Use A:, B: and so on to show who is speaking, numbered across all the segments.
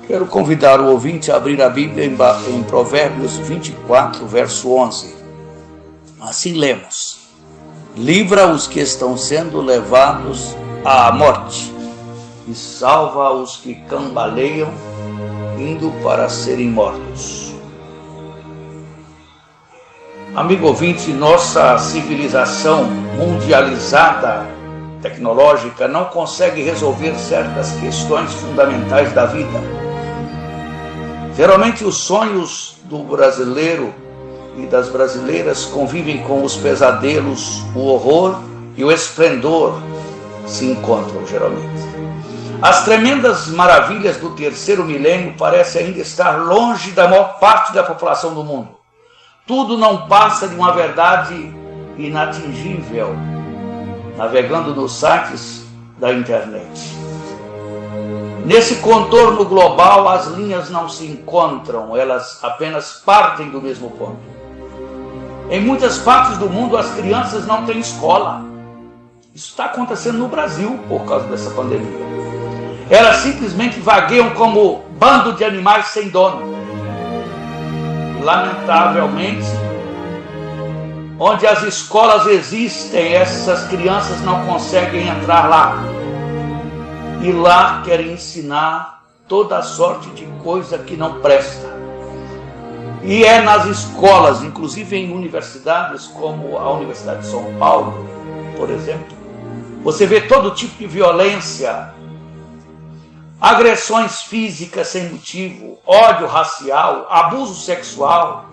A: Quero convidar o ouvinte a abrir a Bíblia em Provérbios 24, verso 11. Assim lemos: livra os que estão sendo levados à morte e salva os que cambaleiam, indo para serem mortos. Amigo ouvinte, nossa civilização mundializada, tecnológica, não consegue resolver certas questões fundamentais da vida. Geralmente os sonhos do brasileiro e das brasileiras convivem com os pesadelos, o horror e o esplendor se encontram geralmente. As tremendas maravilhas do terceiro milênio parecem ainda estar longe da maior parte da população do mundo. Tudo não passa de uma verdade inatingível, navegando nos sites da internet. Nesse contorno global, as linhas não se encontram, elas apenas partem do mesmo ponto. Em muitas partes do mundo, as crianças não têm escola. Isso está acontecendo no Brasil por causa dessa pandemia. Elas simplesmente vagueiam como bando de animais sem dono. Lamentavelmente, onde as escolas existem, essas crianças não conseguem entrar lá. E lá querem ensinar toda sorte de coisa que não presta. E é nas escolas, inclusive em universidades como a Universidade de São Paulo, por exemplo, você vê todo tipo de violência, agressões físicas sem motivo, ódio racial, abuso sexual,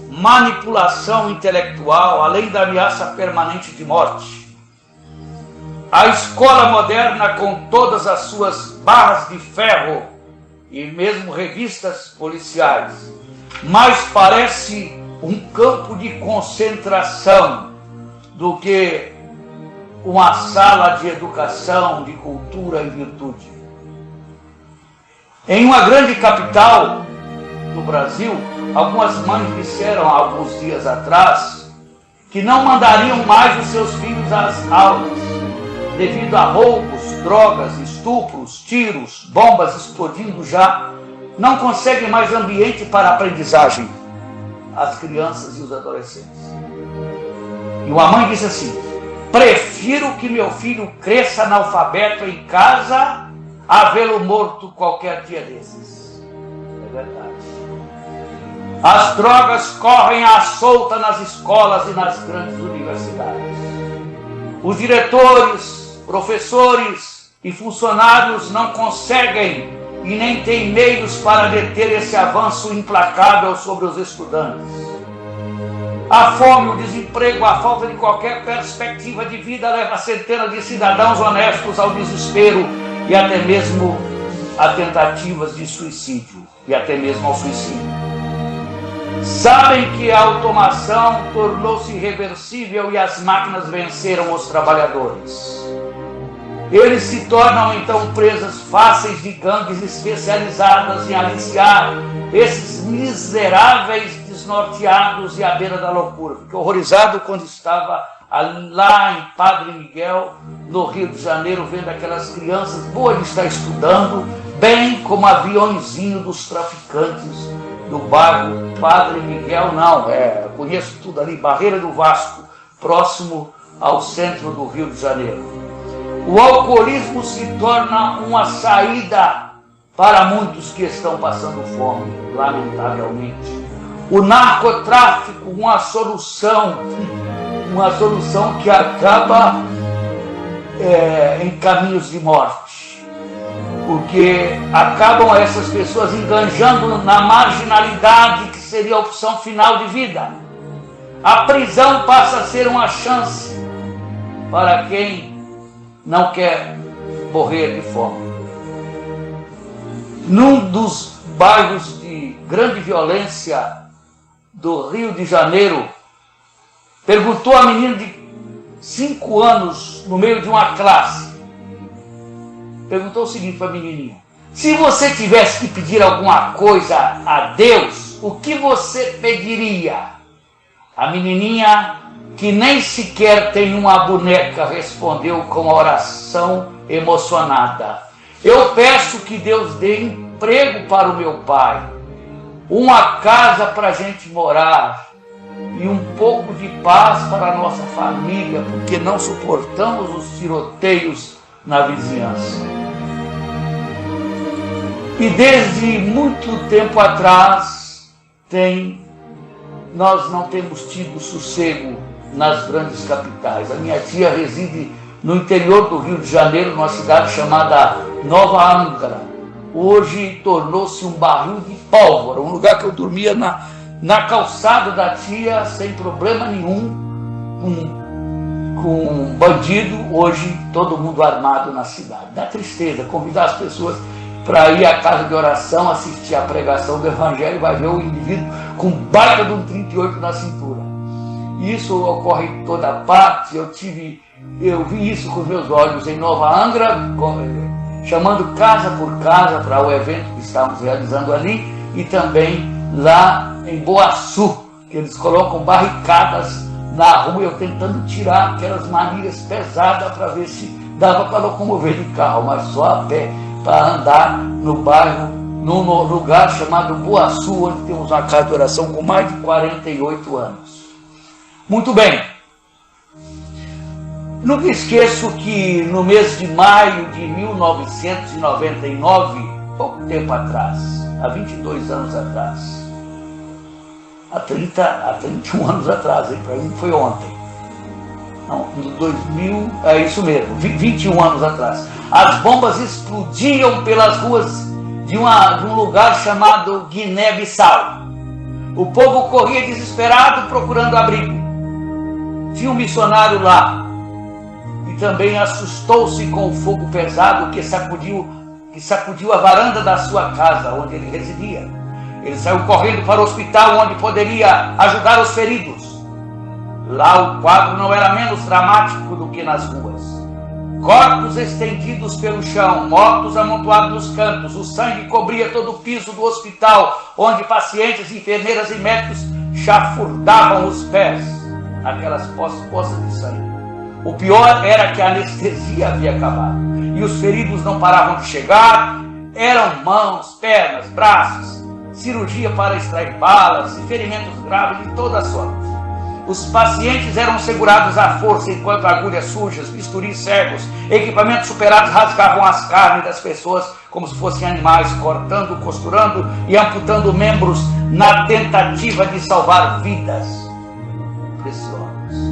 A: manipulação intelectual, além da ameaça permanente de morte. A escola moderna, com todas as suas barras de ferro e mesmo revistas policiais, mais parece um campo de concentração do que uma sala de educação, de cultura e virtude. Em uma grande capital no Brasil, algumas mães disseram há alguns dias atrás que não mandariam mais os seus filhos às aulas, devido a roubos, drogas, estupros, tiros, bombas explodindo já. Não conseguem mais ambiente para aprendizagem, as crianças e os adolescentes. E uma mãe disse assim: prefiro que meu filho cresça analfabeto em casa a vê-lo morto qualquer dia desses. É verdade. As drogas correm à solta nas escolas e nas grandes universidades. Os diretores, professores e funcionários não conseguem e nem têm meios para deter esse avanço implacável sobre os estudantes. A fome, o desemprego, a falta de qualquer perspectiva de vida leva centenas de cidadãos honestos ao desespero e até mesmo a tentativas de suicídio, e até mesmo ao suicídio. Sabem que a automação tornou-se irreversível e as máquinas venceram os trabalhadores. Eles se tornam então presas fáceis de gangues especializadas em aliciar esses miseráveis desnorteados e à beira da loucura. Fiquei horrorizado quando estava lá em Padre Miguel, no Rio de Janeiro, vendo aquelas crianças boas de estar estudando, bem como aviãozinho dos traficantes do bairro Padre Miguel, conheço tudo ali, Barreira do Vasco, próximo ao centro do Rio de Janeiro. O alcoolismo se torna uma saída para muitos que estão passando fome, lamentavelmente. O narcotráfico, uma solução que acaba em caminhos de morte, porque acabam essas pessoas enganjando na marginalidade que seria a opção final de vida. A prisão passa a ser uma chance para quem não quer morrer de fome. Num dos bairros de grande violência do Rio de Janeiro, perguntou a menina de 5 anos, no meio de uma classe, perguntou o seguinte para a menininha: se você tivesse que pedir alguma coisa a Deus, o que você pediria? A menininha, que nem sequer tem uma boneca, respondeu com uma oração emocionada: Eu peço que Deus dê emprego para o meu pai, uma casa para a gente morar e um pouco de paz para a nossa família, porque não suportamos os tiroteios na vizinhança. E desde muito tempo atrás, nós não temos tido sossego nas grandes capitais. A minha tia reside no interior do Rio de Janeiro, numa cidade chamada Nova Angra. Hoje tornou-se um barril de pólvora, um lugar que eu dormia na calçada da tia sem problema nenhum, com um bandido. Hoje todo mundo armado na cidade. Dá tristeza convidar as pessoas para ir à casa de oração, assistir à pregação do Evangelho, vai ver o indivíduo com baita de um 38 na cintura. Isso ocorre em toda parte. Eu vi isso com os meus olhos em Nova Angra, chamando casa por casa para o evento que estávamos realizando ali, e também lá em Boaçu, que eles colocam barricadas na rua, eu tentando tirar aquelas manilhas pesadas para ver se dava para locomover de carro, mas só a pé, para andar no bairro, num lugar chamado Boaçu, onde temos uma casa de oração com mais de 48 anos. Muito bem. Nunca esqueço que no mês de maio de 1999, pouco tempo atrás, há 22 anos atrás, há 31 anos atrás, para mim foi ontem. Não, no 2000, é isso mesmo, 21 anos atrás. As bombas explodiam pelas ruas de um lugar chamado Guiné-Bissau. O povo corria desesperado procurando abrigo. Tinha um missionário lá e também assustou-se com o fogo pesado que sacudiu a varanda da sua casa, onde ele residia. Ele saiu correndo para o hospital, onde poderia ajudar os feridos. Lá o quadro não era menos dramático do que nas ruas. Corpos estendidos pelo chão, mortos amontoados nos cantos, o sangue cobria todo o piso do hospital, onde pacientes, enfermeiras e médicos chafurdavam os pés naquelas poças de sangue. O pior era que a anestesia havia acabado e os feridos não paravam de chegar. Eram mãos, pernas, braços, cirurgia para extrair balas e ferimentos graves de toda sorte. Os pacientes eram segurados à força enquanto agulhas sujas, bisturis cegos, equipamentos superados rasgavam as carnes das pessoas como se fossem animais, cortando, costurando e amputando membros na tentativa de salvar vidas preciosas.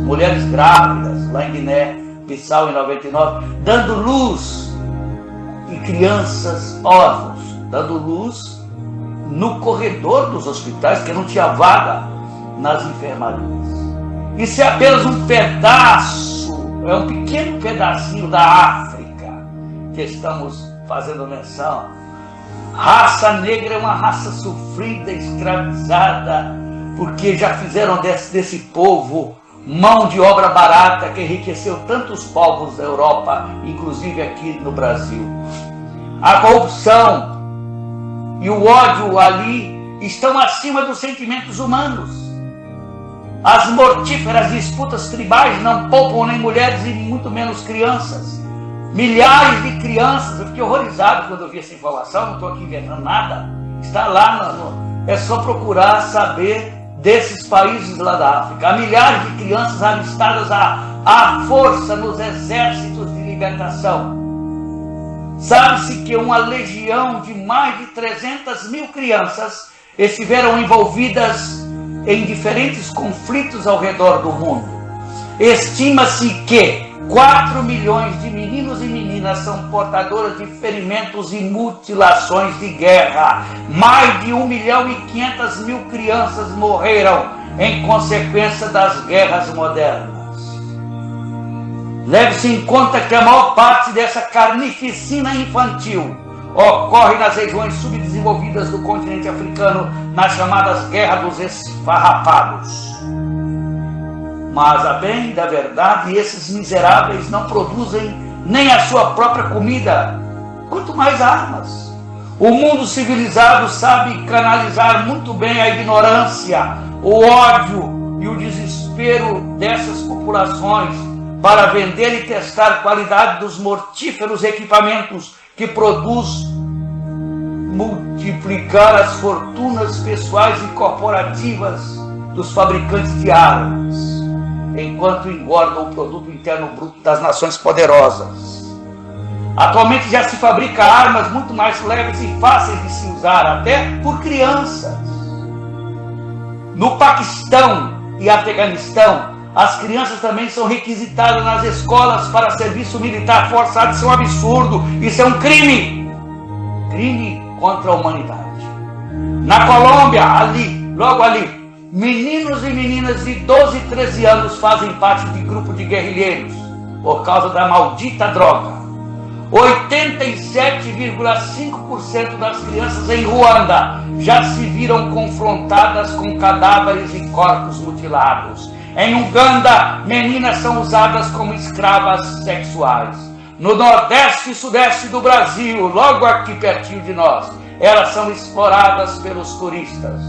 A: Mulheres grávidas, lá em Guiné-Bissau em 99, dando luz, e crianças órfãos, dando luz no corredor dos hospitais, porque não tinha vaga nas enfermarias. Isso é apenas um pedaço, é um pequeno pedacinho da África que estamos fazendo menção. Raça negra é uma raça sofrida, escravizada, porque já fizeram desse povo mão de obra barata que enriqueceu tantos povos da Europa, inclusive aqui no Brasil. A corrupção e o ódio ali estão acima dos sentimentos humanos. As mortíferas disputas tribais não poupam nem mulheres e muito menos crianças. Milhares de crianças, eu fiquei horrorizado quando eu vi essa informação, não estou aqui inventando nada, está lá, é só procurar saber desses países lá da África. Há milhares de crianças alistadas à força nos exércitos de libertação. Sabe-se que uma legião de mais de 300 mil crianças estiveram envolvidas em diferentes conflitos ao redor do mundo. Estima-se que 4 milhões de meninos e meninas são portadoras de ferimentos e mutilações de guerra. Mais de 1.500.000 crianças morreram em consequência das guerras modernas. Leve-se em conta que a maior parte dessa carnificina infantil ocorre nas regiões subdesenvolvidas do continente africano, nas chamadas guerras dos esfarrapados. Mas, a bem da verdade, esses miseráveis não produzem nem a sua própria comida, quanto mais armas. O mundo civilizado sabe canalizar muito bem a ignorância, o ódio e o desespero dessas populações para vender e testar a qualidade dos mortíferos equipamentos que produz multiplicar as fortunas pessoais e corporativas dos fabricantes de armas, enquanto engorda o produto interno bruto das nações poderosas. Atualmente já se fabrica armas muito mais leves e fáceis de se usar, até por crianças. No Paquistão e Afeganistão, as crianças também são requisitadas nas escolas para serviço militar forçado. Isso é um absurdo, isso é um crime. Crime contra a humanidade. Na Colômbia, logo ali, meninos e meninas de 12 e 13 anos fazem parte de grupo de guerrilheiros por causa da maldita droga. 87,5% das crianças em Ruanda já se viram confrontadas com cadáveres e corpos mutilados. Em Uganda, meninas são usadas como escravas sexuais. No Nordeste e Sudeste do Brasil, logo aqui pertinho de nós, elas são exploradas pelos turistas,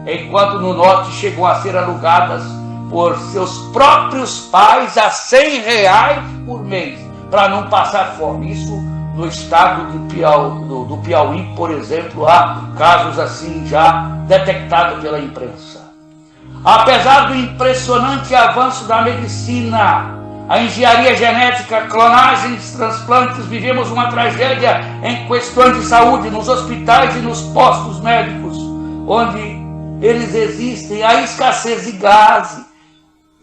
A: enquanto no Norte chegam a ser alugadas por seus próprios pais a R$100 por mês, para não passar fome. Isso no estado do Piauí, por exemplo, há casos assim já detectados pela imprensa. Apesar do impressionante avanço da medicina, a engenharia genética, clonagens, transplantes, vivemos uma tragédia em questões de saúde, nos hospitais e nos postos médicos, onde eles existem, há escassez de gás,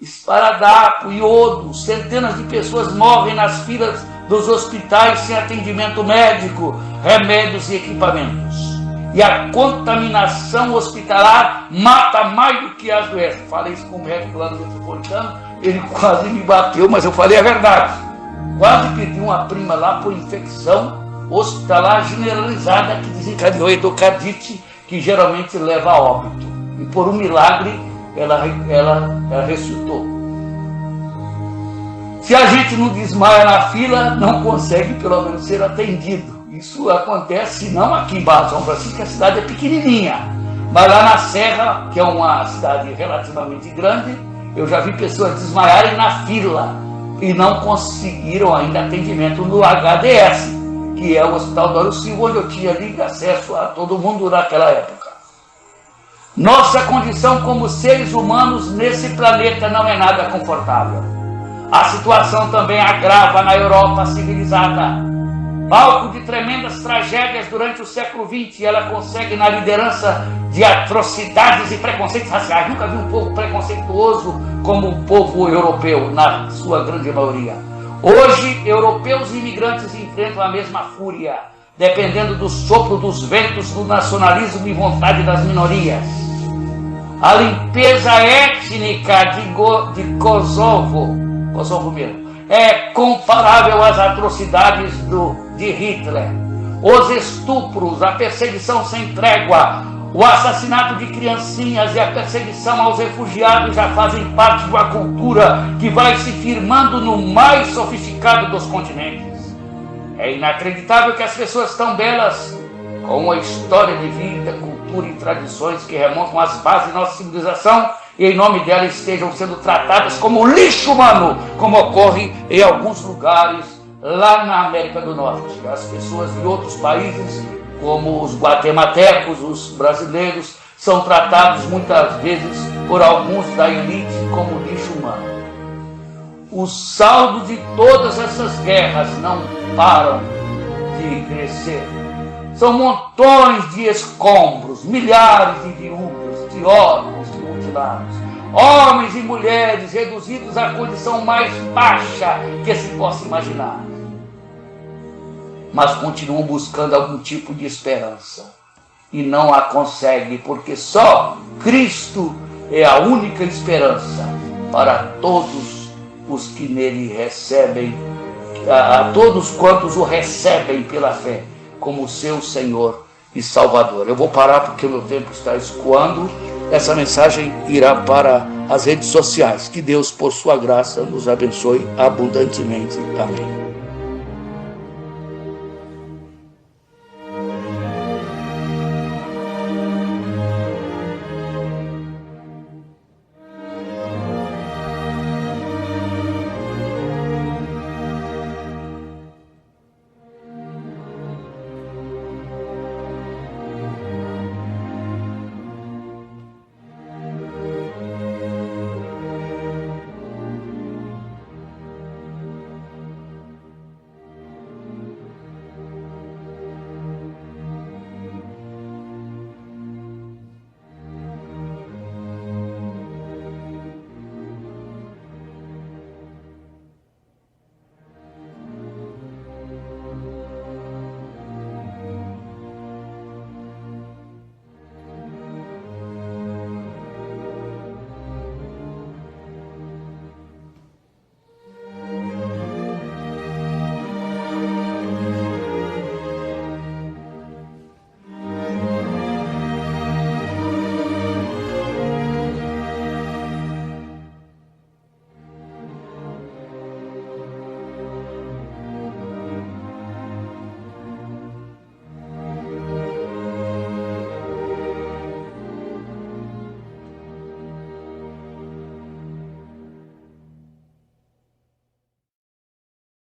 A: esparadrapo, iodo, centenas de pessoas morrem nas filas dos hospitais sem atendimento médico, remédios e equipamentos. E a contaminação hospitalar mata mais do que as doenças. Falei isso com o médico lá no metropolitano, ele quase me bateu, mas eu falei a verdade. Quase perdi uma prima lá por infecção hospitalar generalizada que desencadeou endocardite, que geralmente leva a óbito. E por um milagre ela ressuscitou. Se a gente não desmaia na fila, não consegue pelo menos ser atendido. Isso acontece não aqui em Barra São Francisco, que a cidade é pequenininha, mas lá na Serra, que é uma cidade relativamente grande, eu já vi pessoas desmaiarem na fila e não conseguiram ainda atendimento no HDS, que é o Hospital Dório Silva, onde eu tinha livre acesso a todo mundo naquela época. Nossa condição como seres humanos nesse planeta não é nada confortável. A situação também agrava na Europa civilizada. Palco de tremendas tragédias durante o século XX, ela consegue na liderança de atrocidades e preconceitos raciais. Nunca vi um povo preconceituoso como o povo europeu, na sua grande maioria. Hoje, europeus e imigrantes enfrentam a mesma fúria, dependendo do sopro dos ventos do nacionalismo e vontade das minorias. A limpeza étnica de Kosovo mesmo, é comparável às atrocidades de Hitler. Os estupros, a perseguição sem trégua, o assassinato de criancinhas e a perseguição aos refugiados já fazem parte de uma cultura que vai se firmando no mais sofisticado dos continentes. É inacreditável que as pessoas tão belas, com uma história de vida, cultura e tradições que remontam às bases de nossa civilização, e em nome dela estejam sendo tratadas como lixo humano, como ocorre em alguns lugares lá na América do Norte. As pessoas de outros países, como os guatemaltecos, os brasileiros, são tratados muitas vezes por alguns da elite como lixo humano. O saldo de todas essas guerras não param de crescer. São montões de escombros, milhares de viúvas, de órfãos, de mutilados, homens e mulheres reduzidos à condição mais baixa que se possa imaginar. Mas continuam buscando algum tipo de esperança e não a conseguem, porque só Cristo é a única esperança para todos os que nele recebem, a todos quantos o recebem pela fé como seu Senhor e Salvador. Eu vou parar porque o meu tempo está escoando. Essa mensagem irá para as redes sociais. Que Deus, por sua graça, nos abençoe abundantemente. Amém.